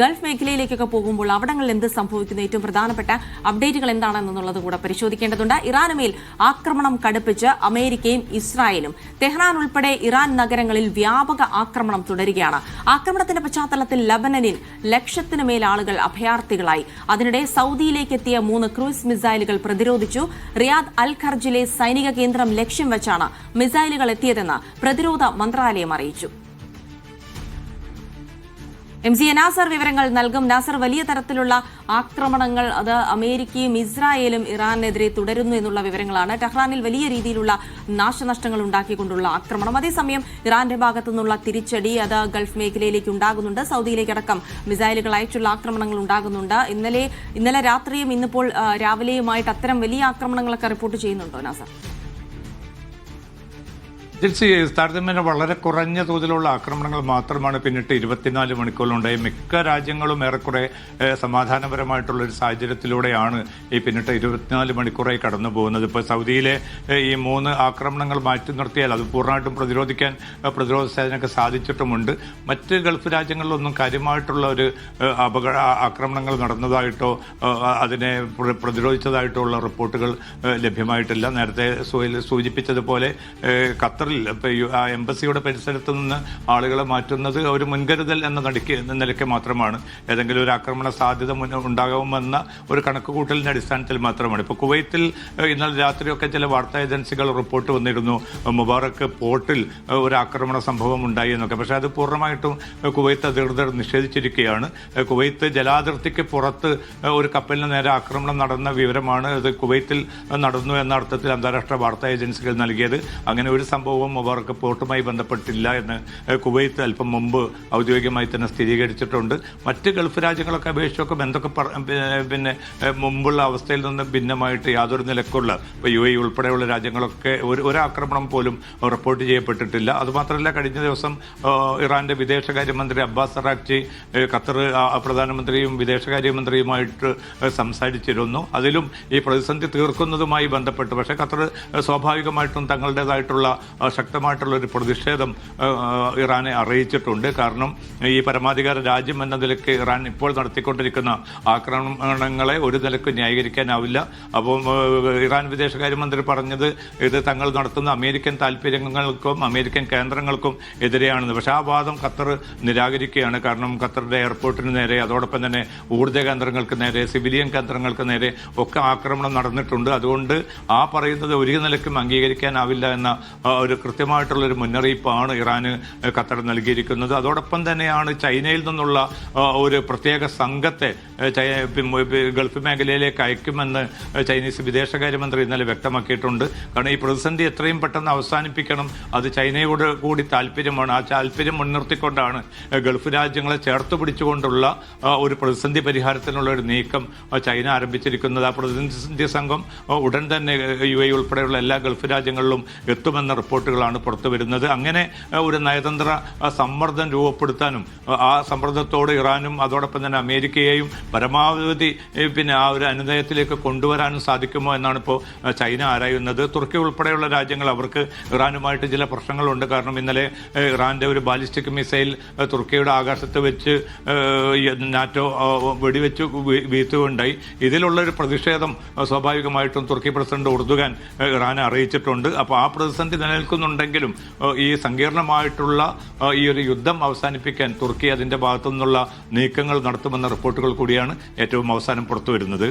Gulf മേഖലയിലേക്കൊക്കെ പോകുമ്പോൾ അവിടങ്ങളിൽ എന്ത് സംഭവിക്കുന്നു, ഏറ്റവും പ്രധാനപ്പെട്ട അപ്ഡേറ്റുകൾ എന്താണെന്നുള്ളത് കൂടെ പരിശോധിക്കേണ്ടതുണ്ട്. ഇറാനുമേൽ ആക്രമണം കടുപ്പിച്ച് അമേരിക്കയും ഇസ്രായേലും. ടെഹ്റാൻ ഉൾപ്പെടെ ഇറാൻ നഗരങ്ങളിൽ വ്യാപക ആക്രമണം തുടരുകയാണ്. ആക്രമണത്തിന്റെ പശ്ചാത്തലത്തിൽ ലബനനിൽ ലക്ഷത്തിനുമേൽ ആളുകൾ അഭയാർത്ഥികളായി. അതിനിടെ സൗദിയിലേക്ക് എത്തിയ 3 ക്രൂയിസ് മിസൈലുകൾ പ്രതിരോധിച്ചു. റിയാദ് അൽ ഖർജിലെ സൈനിക കേന്ദ്രം ലക്ഷ്യം വെച്ചാണ് മിസൈലുകൾ എത്തിയതെന്ന് പ്രതിരോധ മന്ത്രാലയം അറിയിച്ചു. MC നാസർ വിവരങ്ങൾ നൽകും. നാസർ, വലിയ തരത്തിലുള്ള ആക്രമണങ്ങൾ അത് അമേരിക്കയും ഇസ്രായേലും ഇറാനെതിരെ തുടരുന്നു എന്നുള്ള വിവരങ്ങളാണ്. ടെഹ്റാനിൽ വലിയ രീതിയിലുള്ള നാശനഷ്ടങ്ങൾ ഉണ്ടാക്കിക്കൊണ്ടുള്ള ആക്രമണം. അതേസമയം ഇറാന്റെ ഭാഗത്തു നിന്നുള്ള തിരിച്ചടി അത് ഗൾഫ് മേഖലയിലേക്ക് ഉണ്ടാകുന്നുണ്ട്. സൗദിയിലേക്കടക്കം മിസൈലുകൾ അയച്ചുള്ള ആക്രമണങ്ങൾ ഉണ്ടാകുന്നുണ്ട്. ഇന്നലെ രാത്രിയും ഇന്നിപ്പോൾ രാവിലെയുമായിട്ട് അത്തരം വലിയ ആക്രമണങ്ങളൊക്കെ റിപ്പോർട്ട് ചെയ്യുന്നുണ്ടോ നാസർ? താരതമ്യേന വളരെ കുറഞ്ഞ തോതിലുള്ള ആക്രമണങ്ങൾ മാത്രമാണ് പിന്നിട്ട് 24 മണിക്കൂറിലുണ്ടായി. മിക്ക രാജ്യങ്ങളും ഏറെക്കുറെ സമാധാനപരമായിട്ടുള്ളൊരു സാഹചര്യത്തിലൂടെയാണ് ഈ പിന്നിട്ട് 24 മണിക്കൂറായി കടന്നു പോകുന്നത്. ഇപ്പോൾ സൗദിയിലെ ഈ 3 ആക്രമണങ്ങൾ മാറ്റി നിർത്തിയാൽ അത് പൂർണ്ണമായിട്ടും പ്രതിരോധിക്കാൻ പ്രതിരോധ സേനയ്ക്ക് സാധിച്ചിട്ടുമുണ്ട്. മറ്റ് ഗൾഫ് രാജ്യങ്ങളിലൊന്നും കാര്യമായിട്ടുള്ള ഒരു ആക്രമണങ്ങൾ നടന്നതായിട്ടോ അതിനെ പ്രതിരോധിച്ചതായിട്ടോ ഉള്ള റിപ്പോർട്ടുകൾ ലഭ്യമായിട്ടില്ല. നേരത്തെ സൂചിപ്പിച്ചതുപോലെ ഖത്തർ എംബസിയുടെ പരിസരത്ത് നിന്ന് ആളുകളെ മാറ്റുന്നത് ഒരു മുൻകരുതൽ എന്ന നിലയ്ക്ക് മാത്രമാണ്. ഏതെങ്കിലും ഒരു ആക്രമണ സാധ്യത ഉണ്ടാകുമെന്ന ഒരു കണക്കുകൂട്ടലിന്റെ അടിസ്ഥാനത്തിൽ മാത്രമാണ്. ഇപ്പോൾ കുവൈത്തിൽ ഇന്നലെ രാത്രിയൊക്കെ ചില വാർത്താ ഏജൻസികൾ റിപ്പോർട്ട് വന്നിരുന്നു മുബാറക്ക് പോർട്ടിൽ ഒരു ആക്രമണ സംഭവം ഉണ്ടായി എന്നൊക്കെ. പക്ഷേ അത് പൂർണ്ണമായിട്ടും കുവൈത്ത് അധികൃതർ നിഷേധിച്ചിരിക്കുകയാണ്. കുവൈത്ത് ജലാതിർത്തിക്ക് പുറത്ത് ഒരു കപ്പലിന് നേരെ ആക്രമണം നടന്ന വിവരമാണ് അത് കുവൈത്തിൽ നടന്നു എന്ന അർത്ഥത്തിൽ അന്താരാഷ്ട്ര വാർത്താ ഏജൻസികൾ നൽകിയത്. അങ്ങനെ ഒരു സംഭവം മുബാറക്ക് പോർട്ടുമായി ബന്ധപ്പെട്ടില്ല എന്ന് കുവൈത്ത് അല്പം മുമ്പ് ഔദ്യോഗികമായി തന്നെ സ്ഥിരീകരിച്ചിട്ടുണ്ട്. മറ്റ് ഗൾഫ് രാജ്യങ്ങളൊക്കെ അപേക്ഷിച്ചൊക്കെ എന്തൊക്കെ പിന്നെ മുമ്പുള്ള അവസ്ഥയിൽ നിന്ന് ഭിന്നമായിട്ട് യാതൊരു നിലക്കുള്ള ഇപ്പോൾ UAE ഉൾപ്പെടെയുള്ള രാജ്യങ്ങളൊക്കെ ഒരു ആക്രമണം പോലും റിപ്പോർട്ട് ചെയ്യപ്പെട്ടിട്ടില്ല. അതുമാത്രമല്ല, കഴിഞ്ഞ ദിവസം ഇറാന്റെ വിദേശകാര്യമന്ത്രി അബ്ബാസ് അറാഖ്ചി ഖത്തർ പ്രധാനമന്ത്രിയും വിദേശകാര്യമന്ത്രിയുമായിട്ട് സംസാരിച്ചിരുന്നു. അതിലും ഈ പ്രതിസന്ധി തീർക്കുന്നതുമായി ബന്ധപ്പെട്ട് പക്ഷേ ഖത്തർ സ്വാഭാവികമായിട്ടും തങ്ങളുടേതായിട്ടുള്ള ശക്തമായിട്ടുള്ള ഒരു പ്രതിഷേധം ഇറാനെ അറിയിച്ചിട്ടുണ്ട്. കാരണം ഈ പരമാധികാര രാജ്യം എന്ന നിലയ്ക്ക് ഇറാൻ ഇപ്പോൾ നടത്തിക്കൊണ്ടിരിക്കുന്ന ആക്രമണങ്ങളെ ഒരു നിലയ്ക്ക് ന്യായീകരിക്കാനാവില്ല. അപ്പം ഇറാൻ വിദേശകാര്യമന്ത്രി പറഞ്ഞത് ഇത് തങ്ങൾ നടത്തുന്ന അമേരിക്കൻ താല്പര്യങ്ങൾക്കും അമേരിക്കൻ കേന്ദ്രങ്ങൾക്കും എതിരെയാണെന്ന്. പക്ഷേ ആ വാദം ഖത്തർ നിരാകരിക്കുകയാണ്. കാരണം ഖത്തറിന്റെ എയർപോർട്ടിന് നേരെ, അതോടൊപ്പം തന്നെ ഊർജ്ജ കേന്ദ്രങ്ങൾക്ക് നേരെ, സിവിലിയൻ കേന്ദ്രങ്ങൾക്ക് നേരെ ഒക്കെ ആക്രമണം നടന്നിട്ടുണ്ട്. അതുകൊണ്ട് ആ പറയുന്നത് ഒരു നിലയ്ക്കും അംഗീകരിക്കാനാവില്ല എന്ന ഒരു കൃത്യമായിട്ടുള്ളൊരു മുന്നറിയിപ്പാണ് ഇറാന് ഖത്തർ നൽകിയിരിക്കുന്നത്. അതോടൊപ്പം തന്നെയാണ് ചൈനയിൽ നിന്നുള്ള ഒരു പ്രത്യേക സംഘത്തെ ഗൾഫ് മേഖലയിലേക്ക് അയക്കുമെന്ന് ചൈനീസ് വിദേശകാര്യമന്ത്രി ഇന്നലെ വ്യക്തമാക്കിയിട്ടുണ്ട്. കാരണം ഈ പ്രതിസന്ധി എത്രയും പെട്ടെന്ന് അവസാനിപ്പിക്കണം, അത് ചൈനയോട് കൂടി താല്പര്യമാണ്. ആ താല്പര്യം മുൻനിർത്തിക്കൊണ്ടാണ് ഗൾഫ് രാജ്യങ്ങളെ ചേർത്ത് പിടിച്ചുകൊണ്ടുള്ള ഒരു പ്രതിസന്ധി പരിഹാരത്തിനുള്ള ഒരു നീക്കം ചൈന ആരംഭിച്ചിരിക്കുന്നത്. ആ പ്രതിനിധി സംഘം ഉടൻ തന്നെ UAE ഉൾപ്പെടെയുള്ള എല്ലാ ഗൾഫ് രാജ്യങ്ങളിലും എത്തുമെന്ന റിപ്പോർട്ടുകളാണ് പുറത്തു വരുന്നത്. അങ്ങനെ ഒരു നയതന്ത്ര സമ്മർദ്ദം രൂപപ്പെടുത്താനും ആ സമ്മർദ്ദത്തോട് ഇറാനും അതോടൊപ്പം തന്നെ അമേരിക്കയെയും പരമാവധി ആ ഒരു അനുനയത്തിലേക്ക് കൊണ്ടുവരാനും സാധിക്കുമോ എന്നാണ് ഇപ്പോൾ ചൈന ആരായുന്നത്. തുർക്കി ഉൾപ്പെടെയുള്ള രാജ്യങ്ങൾ അവർക്ക് ഇറാനുമായിട്ട് ചില പ്രശ്നങ്ങളുണ്ട്. കാരണം ഇന്നലെ ഇറാന്റെ ഒരു ബാലിസ്റ്റിക് മിസൈൽ തുർക്കിയുടെ ആകാശത്ത് വെച്ച് നാറ്റോ വെടിവെച്ച് വീഴ്ത്തുകയുണ്ടായി. ഇതിലുള്ളൊരു പ്രതിഷേധം സ്വാഭാവികമായിട്ടും തുർക്കി പ്രസിഡന്റ് ഉർദുഗാൻ ഇറാനെ അറിയിച്ചിട്ടുണ്ട്. അപ്പോൾ ആ പ്രതിസന്ധി നിലനിൽക്കുന്നുണ്ടെങ്കിലും ഈ സങ്കീർണമായിട്ടുള്ള ഈ ഒരു യുദ്ധം അവസാനിപ്പിക്കാൻ തുർക്കി അതിന്റെ ഭാഗത്തു നിന്നുള്ള നീക്കങ്ങൾ നടത്തുമെന്ന റിപ്പോർട്ടുകൾ കൂടിയാണ് ഏറ്റവും അവസാനം പുറത്തു വരുന്നത്.